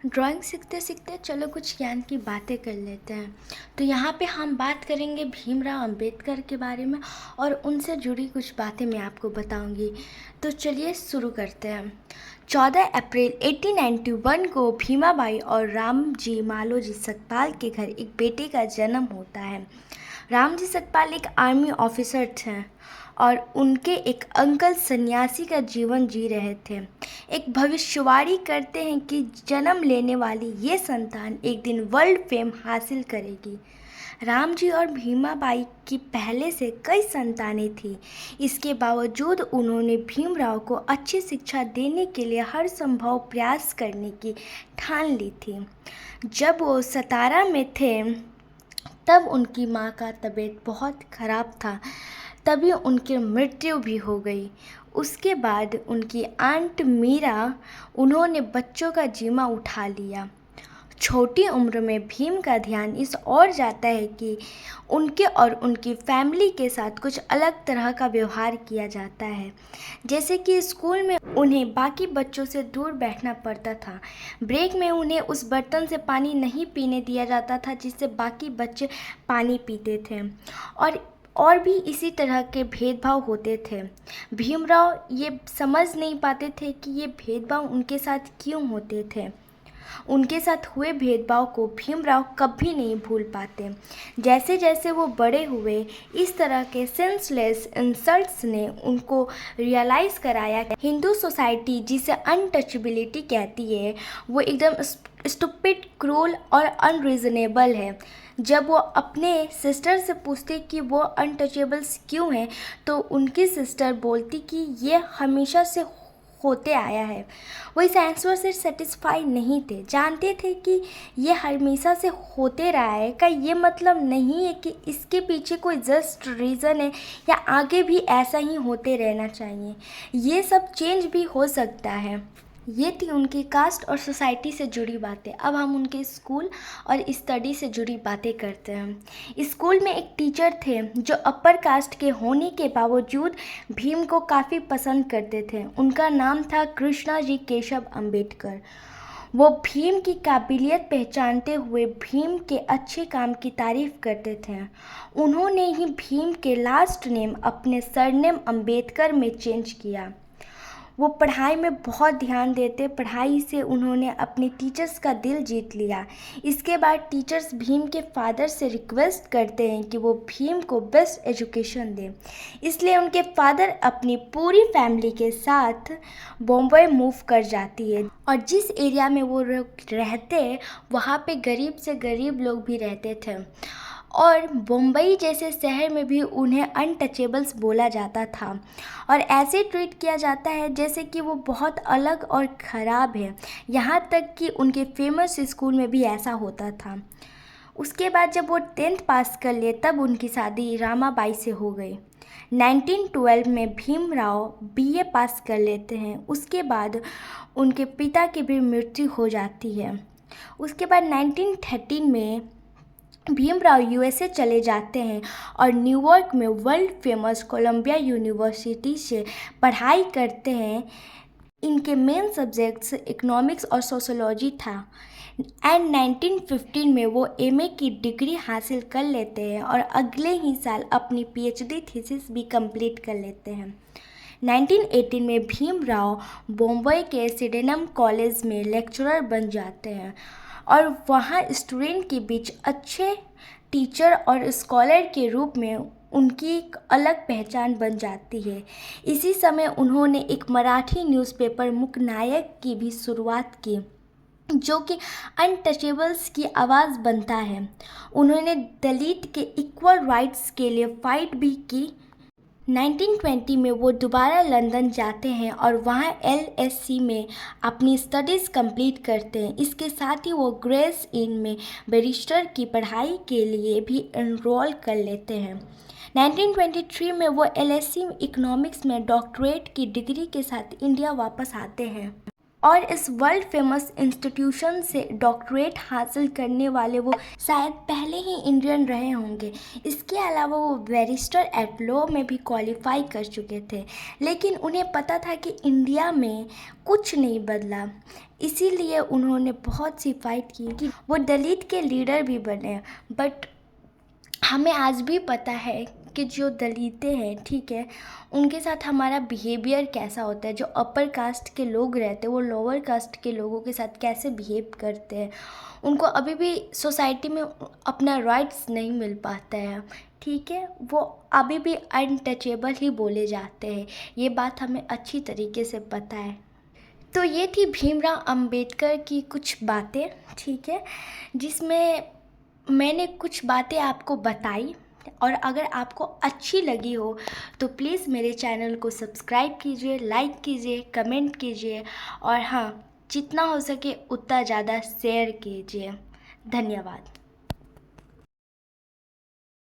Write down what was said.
Drawing सीखते सीखते चलो कुछ ज्ञान की बातें कर लेते हैं। तो यहाँ पे हम बात करेंगे भीमराव अंबेडकर के बारे में और उनसे जुड़ी कुछ बातें मैं आपको बताऊंगी। तो चलिए शुरू करते हैं। 14 अप्रैल 1891 को भीमाबाई और रामजी मालोजी सकपाल के घर एक बेटे का जन्म होता है। रामजी सकपाल एक आर्मी ऑफिसर थे और उनके एक अंकल सन्यासी का जीवन जी रहे थे। एक भविष्यवाणी करते हैं कि जन्म लेने वाली ये संतान एक दिन वर्ल्ड फेम हासिल करेगी। राम जी और भीमाबाई की पहले से कई संतानें थीं। इसके बावजूद उन्होंने भीमराव को अच्छी शिक्षा देने के लिए हर संभव प्रयास करने की ठान ली थी। जब वो 17 में थे तब उनकी माँ का तबीयत बहुत ख़राब था, तभी उनकी मृत्यु भी हो गई। उसके बाद उनकी आंट मीरा उन्होंने बच्चों का जिम्मा उठा लिया। छोटी उम्र में भीम का ध्यान इस ओर जाता है कि उनके और उनकी फैमिली के साथ कुछ अलग तरह का व्यवहार किया जाता है। जैसे कि स्कूल में उन्हें बाकी बच्चों से दूर बैठना पड़ता था। ब्रेक में उन्हें उस बर्तन से पानी नहीं पीने दिया जाता था जिससे बाकी बच्चे पानी पीते थे, और भी इसी तरह के भेदभाव होते थे। भीमराव ये समझ नहीं पाते थे कि ये भेदभाव उनके साथ क्यों होते थे। उनके साथ हुए भेदभाव को भीमराव कभी नहीं भूल पाते। जैसे जैसे वो बड़े हुए, इस तरह के सेंसलेस इंसल्ट्स ने उनको रियलाइज़ कराया कि हिंदू सोसाइटी जिसे अनटचेबिलिटी कहती है वो एकदम स्टूपिड, क्रूल और अनरीजनेबल है। जब वो अपने सिस्टर से पूछते कि वो अनटचेबल्स क्यों हैं, तो उनकी सिस्टर बोलती कि ये हमेशा से होते आया है। वो इस आंसर से सेटिस्फाई नहीं थे, जानते थे कि ये हमेशा से होते रहा है का ये मतलब नहीं है कि इसके पीछे कोई जस्ट रीज़न है या आगे भी ऐसा ही होते रहना चाहिए। ये सब चेंज भी हो सकता है। ये थी उनकी कास्ट और सोसाइटी से जुड़ी बातें। अब हम उनके स्कूल और स्टडी से जुड़ी बातें करते हैं। स्कूल में एक टीचर थे जो अपर कास्ट के होने के बावजूद भीम को काफ़ी पसंद करते थे। उनका नाम था कृष्णा जी केशव अंबेडकर। वो भीम की काबिलियत पहचानते हुए भीम के अच्छे काम की तारीफ करते थे। उन्होंने ही भीम के लास्ट नेम अपने सरनेम अंबेडकर में चेंज किया। वो पढ़ाई में बहुत ध्यान देते। पढ़ाई से उन्होंने अपने टीचर्स का दिल जीत लिया। इसके बाद टीचर्स भीम के फादर से रिक्वेस्ट करते हैं कि वो भीम को बेस्ट एजुकेशन दें। इसलिए उनके फादर अपनी पूरी फैमिली के साथ बॉम्बे मूव कर जाती है, और जिस एरिया में वो रहते वहाँ पे गरीब से गरीब लोग भी रहते थे, और मुंबई जैसे शहर में भी उन्हें अनटचेबल्स बोला जाता था और ऐसे ट्रीट किया जाता है जैसे कि वो बहुत अलग और ख़राब है। यहाँ तक कि उनके फेमस स्कूल में भी ऐसा होता था। उसके बाद जब वो 10th पास कर लिए तब उनकी शादी रामाबाई से हो गई। 1912 में भीमराव बीए पास कर लेते हैं। उसके बाद उनके पिता की भी मृत्यु हो जाती है। उसके बाद 1913 में भीमराव यूएसए चले जाते हैं और न्यूयॉर्क में वर्ल्ड फेमस कोलंबिया यूनिवर्सिटी से पढ़ाई करते हैं। इनके मेन सब्जेक्ट्स इकोनॉमिक्स और सोशोलॉजी था। एंड 1915 में वो एमए की डिग्री हासिल कर लेते हैं और अगले ही साल अपनी पीएचडी थीसिस भी कंप्लीट कर लेते हैं। 1918 में भीमराव बॉम्बे के सिडेनम कॉलेज में लेक्चरर बन जाते हैं और वहाँ स्टूडेंट के बीच अच्छे टीचर और स्कॉलर के रूप में उनकी एक अलग पहचान बन जाती है। इसी समय उन्होंने एक मराठी न्यूज़पेपर मुकनायक की भी शुरुआत की, जो कि अनटचेबल्स की आवाज़ बनता है। उन्होंने दलित के इक्वल राइट्स के लिए फाइट भी की। 1920 में वो दोबारा लंदन जाते हैं और वहाँ एलएससी में अपनी स्टडीज़ कंप्लीट करते हैं। इसके साथ ही वो ग्रेस इन में बैरिस्टर की पढ़ाई के लिए भी एनरोल कर लेते हैं। 1923 में वो एलएससी इकोनॉमिक्स में डॉक्टरेट की डिग्री के साथ इंडिया वापस आते हैं। और इस वर्ल्ड फेमस इंस्टीट्यूशन से डॉक्टरेट हासिल करने वाले वो शायद पहले ही इंडियन रहे होंगे। इसके अलावा वो बैरिस्टर एट लॉ में भी क्वालिफाई कर चुके थे, लेकिन उन्हें पता था कि इंडिया में कुछ नहीं बदला, इसीलिए उन्होंने बहुत सी फाइट की कि वो दलित के लीडर भी बने। बट हमें आज भी पता है कि जो दलितें हैं, ठीक है, उनके साथ हमारा बिहेवियर कैसा होता है। जो अपर कास्ट के लोग रहते हैं वो लोअर कास्ट के लोगों के साथ कैसे बिहेव करते हैं। उनको अभी भी सोसाइटी में अपना राइट्स नहीं मिल पाता है, ठीक है, वो अभी भी अनटचेबल ही बोले जाते हैं। ये बात हमें अच्छी तरीके से पता है। तो ये थी भीमराव अंबेडकर की कुछ बातें, ठीक है, जिसमें मैंने कुछ बातें आपको बताई। और अगर आपको अच्छी लगी हो तो प्लीज़ मेरे चैनल को सब्सक्राइब कीजिए, लाइक कीजिए, कमेंट कीजिए, और हाँ, जितना हो सके उतना ज़्यादा शेयर कीजिए। धन्यवाद।